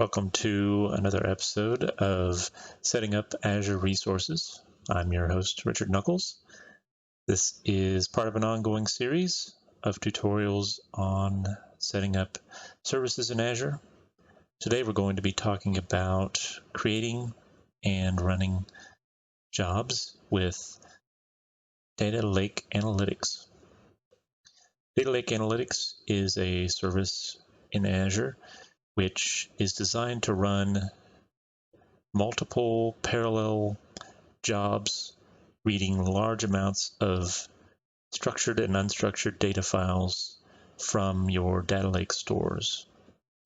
Welcome to another episode of Setting Up Azure Resources. I'm your host, Richard Knuckles. This is part of an ongoing series of tutorials on setting up services in Azure. Today we're going to be talking about creating and running jobs with Data Lake Analytics. Data Lake Analytics is a service in Azure which is designed to run multiple parallel jobs reading large amounts of structured and unstructured data files from your data lake stores.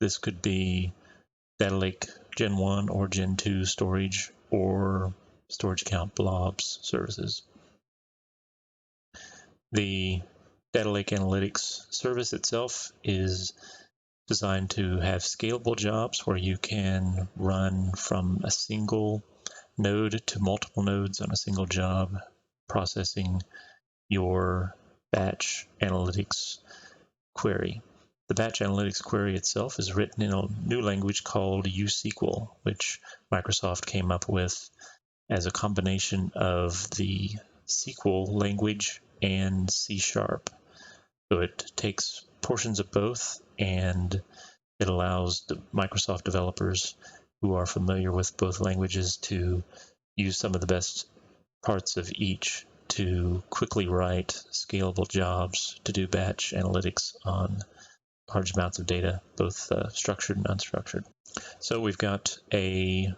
This could be data lake Gen 1 or Gen 2 storage or storage account blobs services. The Data Lake Analytics service itself is designed to have scalable jobs where you can run from a single node to multiple nodes on a single job, processing your batch analytics query. The batch analytics query itself is written in a new language called USQL, which Microsoft came up with as a combination of the SQL language and C#. So it takes portions of both, and it allows the Microsoft developers who are familiar with both languages to use some of the best parts of each to quickly write scalable jobs to do batch analytics on large amounts of data, both structured and unstructured. So we've got a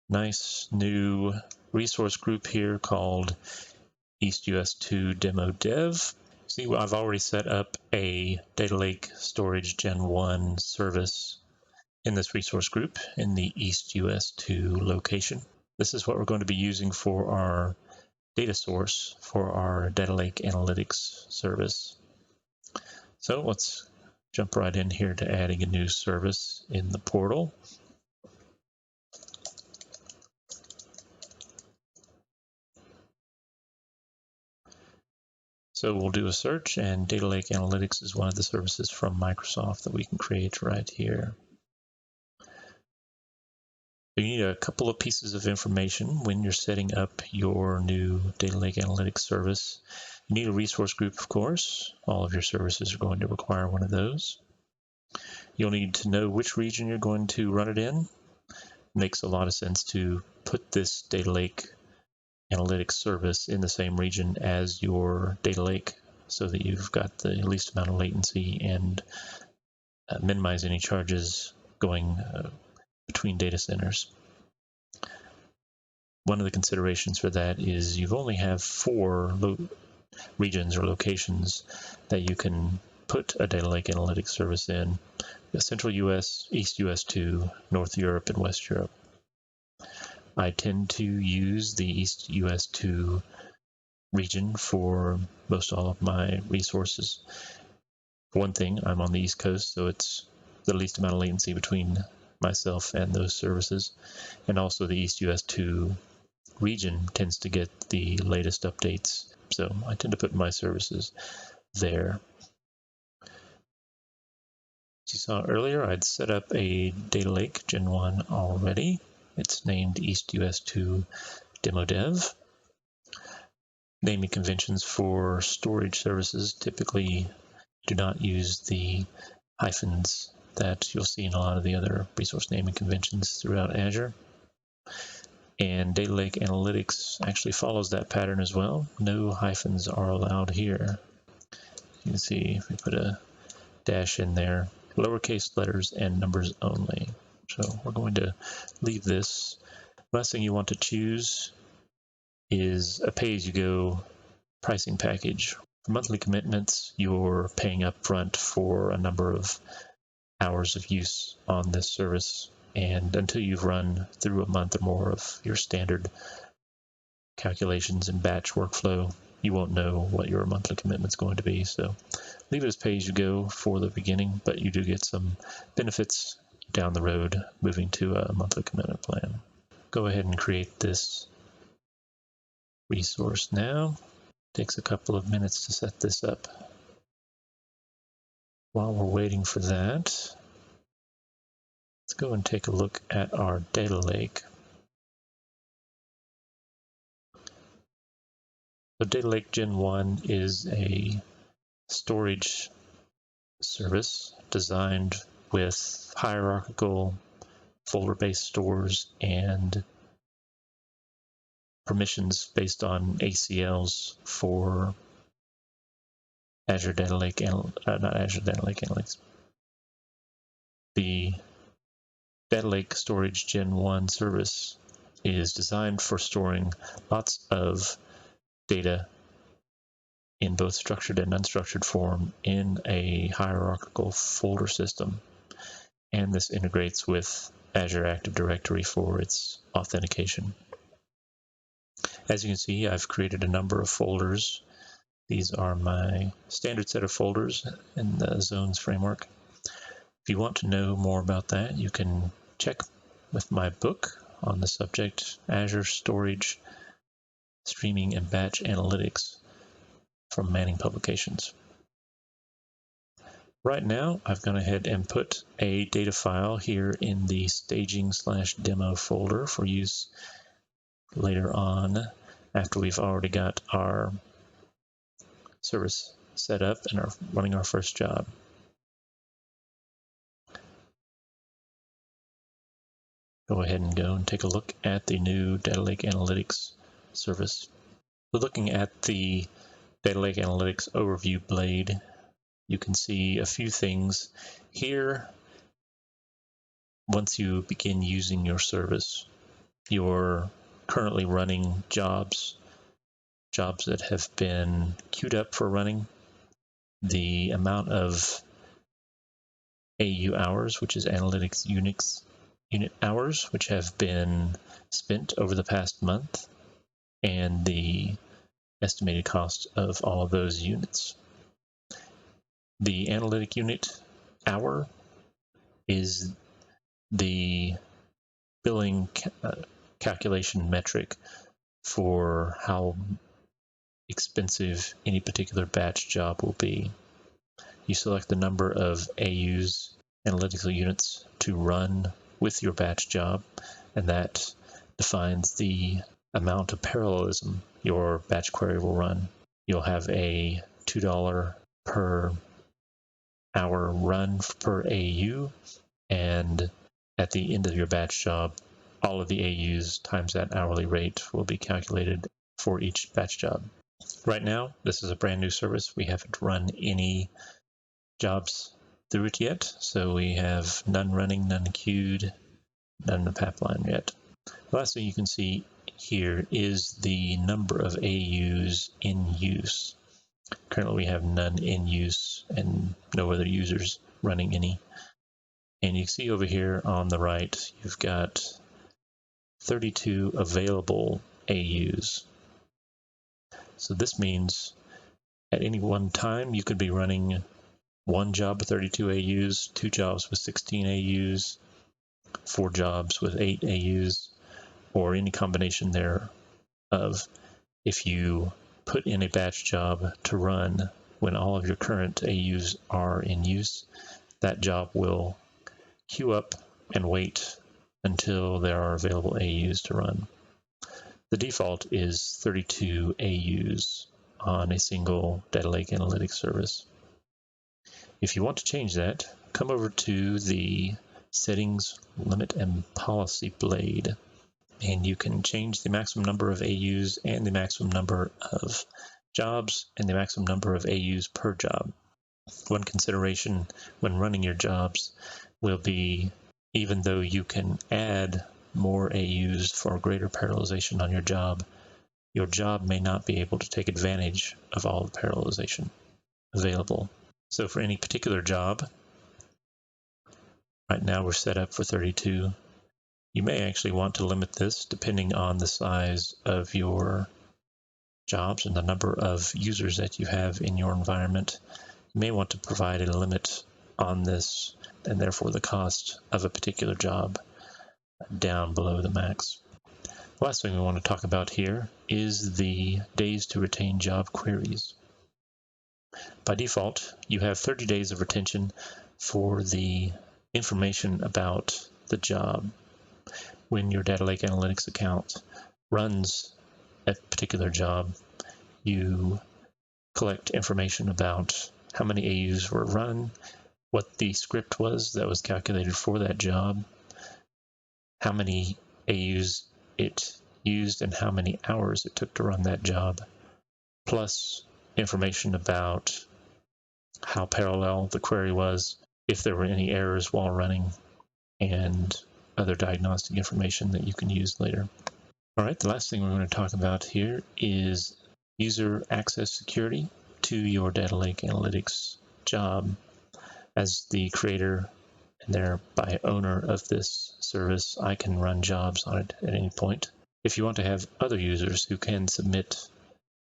nice new resource group here called EastUS2 Demo Dev. See, I've already set up a Data Lake Storage Gen 1 service in this resource group in the EastUS2 location. This is what we're going to be using for our data source for our Data Lake Analytics service. So let's jump right in here to adding a new service in the portal. So we'll do a search, and Data Lake Analytics is one of the services from Microsoft that we can create right here. You need a couple of pieces of information when you're setting up your new Data Lake Analytics service. You need a resource group, of course. All of your services are going to require one of those. You'll need to know which region you're going to run it in. It makes a lot of sense to put this Data Lake Analytics service in the same region as your data lake so that you've got the least amount of latency and minimize any charges going between data centers. One of the considerations for that is you only have 4 regions or locations that you can put a Data Lake Analytics service in: the Central US, East US2, North Europe, and West Europe. I tend to use the East US2 region for most all of my resources. For one thing, I'm on the East Coast, so it's the least amount of latency between myself and those services. And also the East US2 region tends to get the latest updates, so I tend to put my services there. As you saw earlier, I'd set up a Data Lake Gen 1 already. It's named EastUS2 Demo Dev. Naming conventions for storage services typically do not use the hyphens that you'll see in a lot of the other resource naming conventions throughout Azure. And Data Lake Analytics actually follows that pattern as well. No hyphens are allowed here. You can see if we put a dash in there, lowercase letters and numbers only. So we're going to leave this. Last thing you want to choose is a pay-as-you-go pricing package. For monthly commitments, you're paying up front for a number of hours of use on this service, and until you've run through a month or more of your standard calculations and batch workflow, you won't know what your monthly commitment's going to be. So leave it as pay-as-you-go for the beginning, but you do get some benefits down the road moving to a monthly commitment plan. Go ahead and create this resource now. Takes a couple of minutes to set this up. While we're waiting for that, let's go and take a look at our data lake. So Data Lake Gen 1 is a storage service designed with hierarchical folder-based stores and permissions based on ACLs for Azure Data Lake not Azure Data Lake Analytics. The Data Lake Storage Gen 1 service is designed for storing lots of data in both structured and unstructured form in a hierarchical folder system. And this integrates with Azure Active Directory for its authentication. As you can see, I've created a number of folders. These are my standard set of folders in the Zones framework. If you want to know more about that, you can check with my book on the subject, Azure Storage, Streaming and Batch Analytics from Manning Publications. Right now, I've gone ahead and put a data file here in the staging/demo folder for use later on after we've already got our service set up and are running our first job. Go ahead and take a look at the new Data Lake Analytics service. So looking at the Data Lake Analytics overview blade, you can see a few things here. Once you begin using your service, you're currently running jobs that have been queued up for running, the amount of AU hours, which is analytics unit hours, which have been spent over the past month, and the estimated cost of all of those units. The analytic unit hour is the billing calculation metric for how expensive any particular batch job will be. You select the number of AUs, analytical units, to run with your batch job, and that defines the amount of parallelism your batch query will run. You'll have a $2 per hour run per AU, and at the end of your batch job, all of the AUs times that hourly rate will be calculated for each batch job. Right now, this is a brand new service. We haven't run any jobs through it yet, so we have none running, none queued, none in the pipeline yet. The last thing you can see here is the number of AUs in use. Currently we have none in use and no other users running any. And you can see over here on the right, you've got 32 available AUs. So this means at any one time you could be running one job with 32 AUs, two jobs with 16 AUs, four jobs with 8 AUs, or any combination thereof. If you put in a batch job to run when all of your current AUs are in use, that job will queue up and wait until there are available AUs to run. The default is 32 AUs on a single Data Lake Analytics service. If you want to change that, come over to the Settings, Limit, and Policy blade, and you can change the maximum number of AUs and the maximum number of jobs and the maximum number of AUs per job. One consideration when running your jobs will be, even though you can add more AUs for greater parallelization on your job may not be able to take advantage of all the parallelization available. So for any particular job, right now we're set up for 32. You may actually want to limit this depending on the size of your jobs and the number of users that you have in your environment. You may want to provide a limit on this and therefore the cost of a particular job down below the max. The last thing we want to talk about here is the days to retain job queries. By default, you have 30 days of retention for the information about the job. When your Data Lake Analytics account runs a particular job, you collect information about how many AUs were run, what the script was that was calculated for that job, how many AUs it used, and how many hours it took to run that job, plus information about how parallel the query was, if there were any errors while running, and other diagnostic information that you can use later. All right, the last thing we're going to talk about here is user access security to your Data Lake Analytics job. As the creator and thereby owner of this service, I can run jobs on it at any point. If you want to have other users who can submit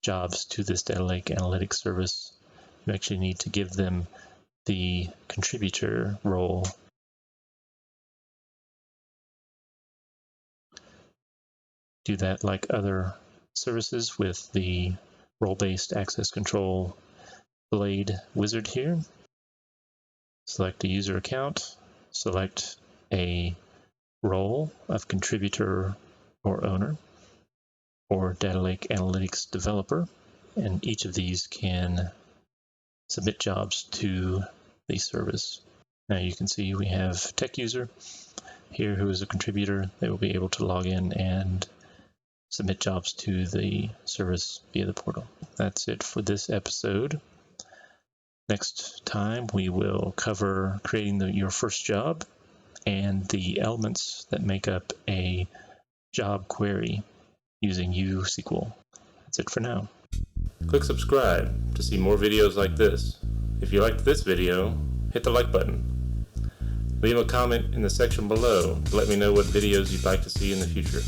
jobs to this Data Lake Analytics service, you actually need to give them the contributor role. Do that like other services with the role-based access control blade wizard here. Select a user account, select a role of contributor or owner, or Data Lake Analytics developer, and each of these can submit jobs to the service. Now you can see we have tech user here who is a contributor. They will be able to log in and submit jobs to the service via the portal. That's it for this episode. Next time we will cover creating your first job and the elements that make up a job query using USQL. That's it for now. Click subscribe to see more videos like this. If you liked this video, hit the like button. Leave a comment in the section below to let me know what videos you'd like to see in the future.